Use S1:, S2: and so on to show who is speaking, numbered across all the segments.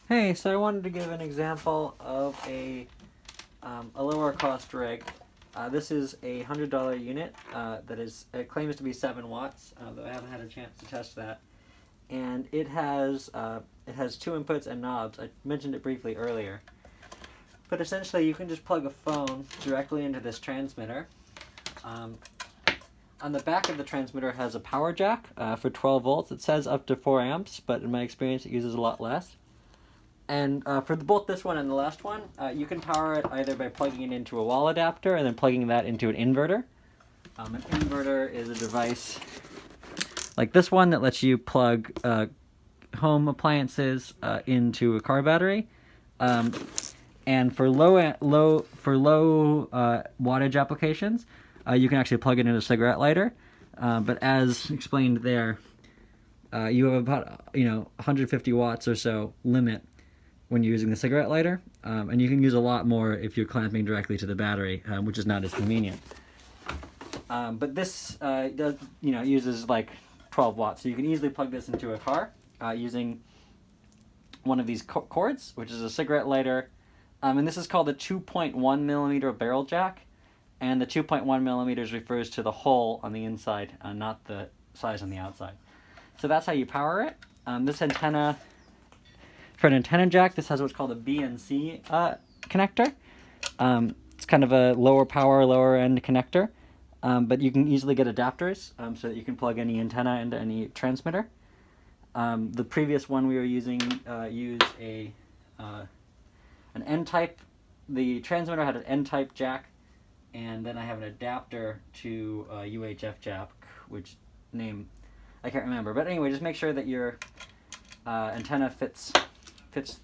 S1: Hey, so I wanted to give an example of a lower cost rig. This is a $100 unit it claims to be 7 watts, though I haven't had a chance to test that. And it has 2 inputs and knobs. I mentioned it briefly earlier. But essentially, you can just plug a phone directly into this transmitter. On the back of the transmitter has a power jack for 12 volts. It says up to 4 amps, but in my experience, it uses a lot less. And for both this one and the last one, you can power it either by plugging it into a wall adapter and then plugging that into an inverter. An inverter is a device like this one that lets you plug home appliances into a car battery. And for low wattage applications, you can actually plug it into a cigarette lighter. But as explained there, you have about 150 watts or so limit when you're using the cigarette lighter, and you can use a lot more if you're clamping directly to the battery, which is not as convenient. But this uses like 12 watts, so you can easily plug this into a car using one of these cords, which is a cigarette lighter, and this is called a 2.1 millimeter barrel jack, and the 2.1 millimeters refers to the hole on the inside, not the size on the outside. So that's how you power it. This antenna. For an antenna jack, this has what's called a BNC connector. It's kind of a lower power, lower end connector, but you can easily get adapters so that you can plug any antenna into any transmitter. The previous one we were using used an N-type. The transmitter had an N-type jack, and then I have an adapter to UHF jack, which name I can't remember. But anyway, just make sure that your antenna fits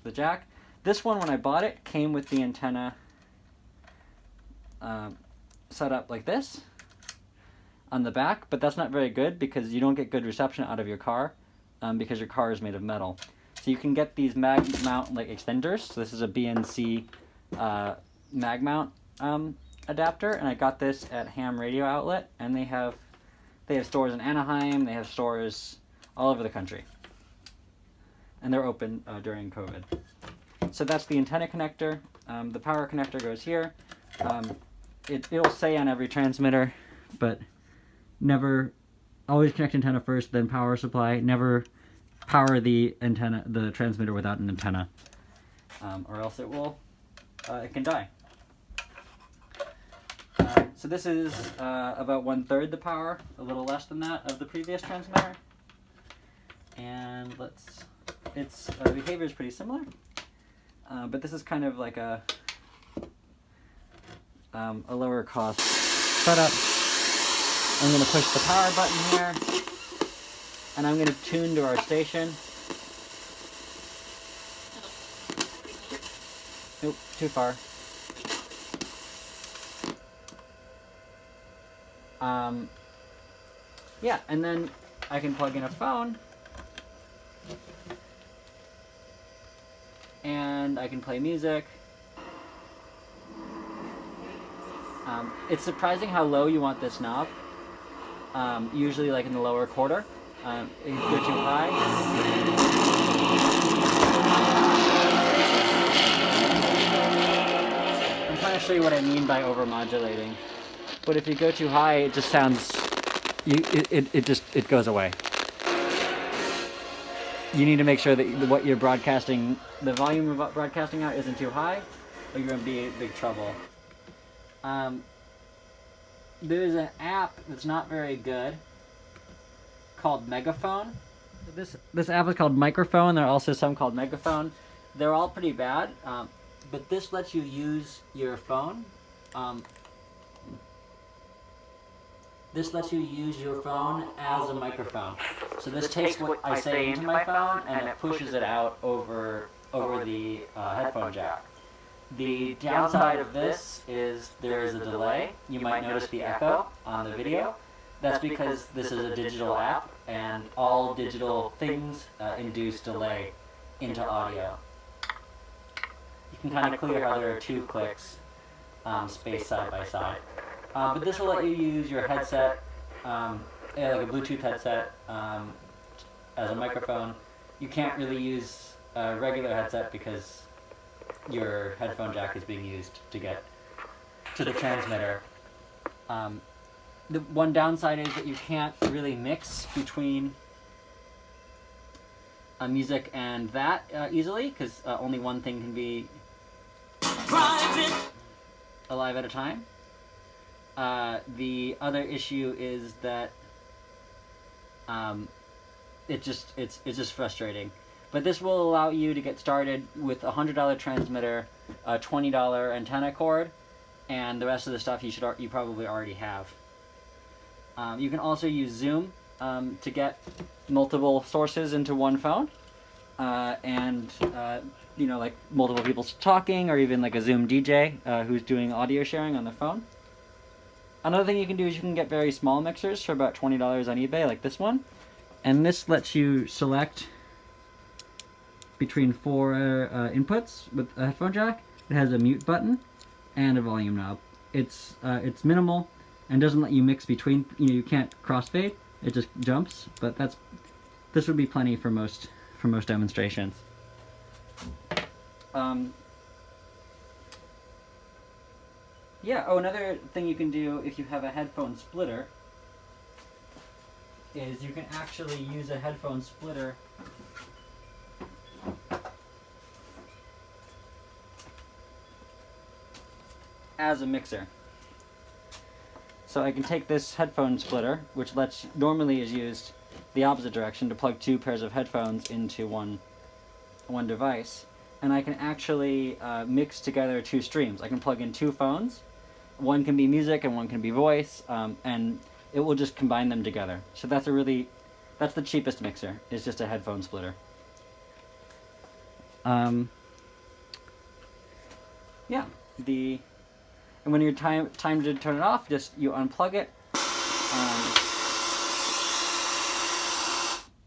S1: the jack. This one, when I bought it, came with the antenna set up like this on the back, but that's not very good because you don't get good reception out of your car because your car is made of metal. So you can get these mag mount like extenders. So this is a BNC mag mount adapter, and I got this at Ham Radio Outlet, and they have stores in Anaheim. They have stores all over the country. And they're open during COVID. So that's the antenna connector. The power connector goes here. It'll say on every transmitter, but never, always connect antenna first, then power supply. Never power the transmitter without an antenna, or else it can die. So this is about 1/3 the power, a little less than that of the previous transmitter. And its behavior is pretty similar, but this is kind of like a lower cost setup. I'm going to push the power button here, and I'm going to tune to our station. Nope, too far. Yeah, and then I can plug in a phone, and I can play music. It's surprising how low you want this knob. Usually like in the lower quarter. If you go too high. I'm trying to show you what I mean by overmodulating. But if you go too high, it just sounds, it goes away. You need to make sure that what you're broadcasting, the volume of broadcasting out isn't too high, or you're going to be in big trouble. There's an app that's not very good called Megaphone. This app is called Microphone. There are also some called Megaphone. They're all pretty bad, but this lets you use your phone. This lets you use your phone as a microphone. So this takes what I say into my phone and it pushes it out over the headphone jack. The downside of this is there is a delay. You might notice the echo on the video. That's because this is a digital app, and all digital things induce delay into audio. You can kind of clear how there are 2 clicks spaced side by side. But this will let you use your headset, like a Bluetooth headset, as a microphone. You can't really use a regular headset because your headphone jack is being used to get to the transmitter. The one downside is that you can't really mix between music and that easily, because only one thing can be alive at a time. The other issue is that it's just frustrating. But this will allow you to get started with a $100 transmitter, a $20 antenna cord, and the rest of the stuff you probably already have. You can also use Zoom to get multiple sources into one phone, and like multiple people talking, or even like a Zoom DJ who's doing audio sharing on the phone. Another thing you can do is you can get very small mixers for about $20 on eBay, like this one, and this lets you select between 4 inputs with a headphone jack. It has a mute button and a volume knob. It's minimal and doesn't let you mix between. You can't crossfade. It just jumps. But this would be plenty for most demonstrations. Another thing you can do if you have a headphone splitter is you can actually use a headphone splitter as a mixer. So I can take this headphone splitter, which normally is used the opposite direction to plug 2 pairs of headphones into one device, and I can actually mix together 2 streams. I can plug in 2 phones. One can be music and one can be voice, and it will just combine them together. So that's the cheapest mixer. It's just a headphone splitter. And when you're time to turn it off, just you unplug it.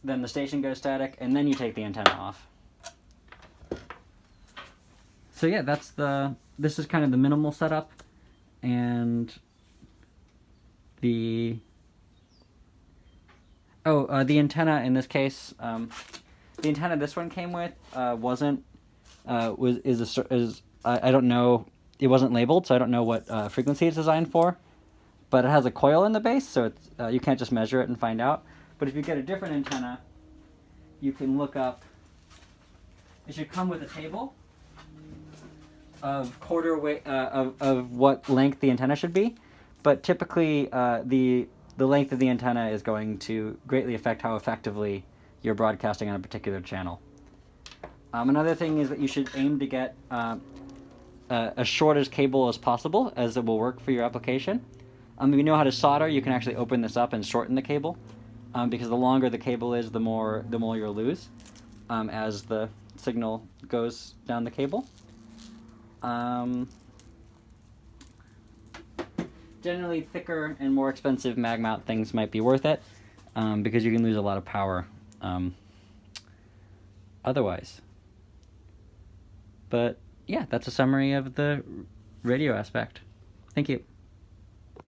S1: Then the station goes static, and then you take the antenna off. So yeah, this is kind of the minimal setup, and the antenna in this case, the antenna this one came with I don't know. It wasn't labeled, so I don't know what frequency it's designed for. But it has a coil in the base, so you can't just measure it and find out. But if you get a different antenna, you can look up. It should come with a table of quarter weight of what length the antenna should be. But typically, the length of the antenna is going to greatly affect how effectively you're broadcasting on a particular channel. Another thing is that you should aim to get as short as cable as possible, as it will work for your application. If you know how to solder, you can actually open this up and shorten the cable, because the longer the cable is, the more you'll lose as the signal goes down the cable. Generally, thicker and more expensive mag mount things might be worth it, because you can lose a lot of power otherwise. But yeah, that's a summary of the radio aspect. Thank you.